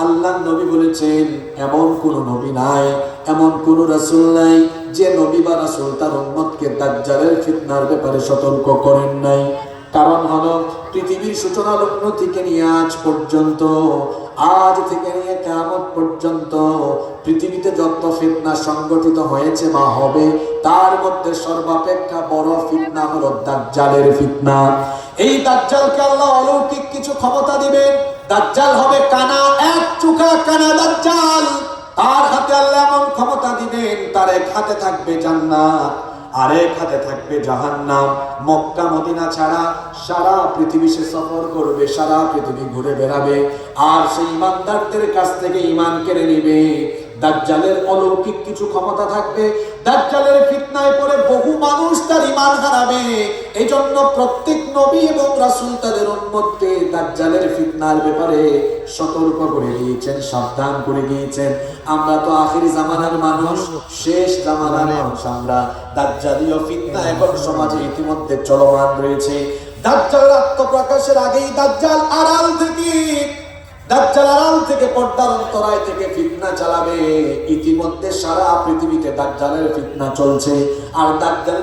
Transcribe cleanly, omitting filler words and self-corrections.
আল্লাহ নবী বলেছেন এমন কোন নবী নাই, এমন কোন রাসূল নাই যে নবী বা রাসূল তার উম্মতকে দাজ্জালের ফিতনার ব্যাপারে সতর্ক করেন নাই। কারণ হলো পৃথিবীর সূচনা লগ্ন থেকে নিয়ে আজ পর্যন্ত, আজ থেকে নিয়ে কিয়ামত পর্যন্ত পৃথিবীতে যত ফিতনা সংগঠিত হয়েছে বা হবে তার মধ্যে সর্বাপেক্ষা বড় ফিতনা হলো দাজ্জালের ফিতনা। এই দাজ্জালকে আল্লাহ অলৌকিক কিছু ক্ষমতা দিবেন। দাজ্জাল হবে কানা, এক চোখা কানা দাজ্জাল। তার হাতে আল্লাহ এমন ক্ষমতা দিবেন, তার এক হাতে থাকবে জান্নাত, আরেক হাতে থাকবে জাহান্নাম। মক্কা মদিনা ছাড়া সারা পৃথিবী সে সফর করবে, সারা পৃথিবী ঘুরে বেড়াবে, আর সেই ইমানদারদের কাছ থেকে ঈমান কেড়ে নিবে। দাজ্জালের অলৌকিক কিছু ক্ষমতা থাকবে। দাজ্জালের ফিতনায় পড়ে বহু মানুষ তার ঈমান হারাবে। এই জন্য প্রত্যেক নবী এবং রাসূল তাদের উম্মতকে দাজ্জালের ফিতনার ব্যাপারে সতর্ক করে দিয়েছেন, সাবধান করে দিয়েছেন। আমরা তো আখিরি জামানার মানুষ, শেষ জামানার মানুষ আমরা। দাজ্জালীয় ফিতনা এখন সমাজে ইতিমধ্যে চলমান রয়েছে। দাজ্জাল আত্মপ্রকাশের আগেই দাজ্জাল আড়াল থেকে পর্দার অন্তরায় থেকে ফিতনা চালাবে। ইতিমধ্যে সারা পৃথিবীতে দাজ্জালের ফিতনা চলছে। আর দাজ্জাল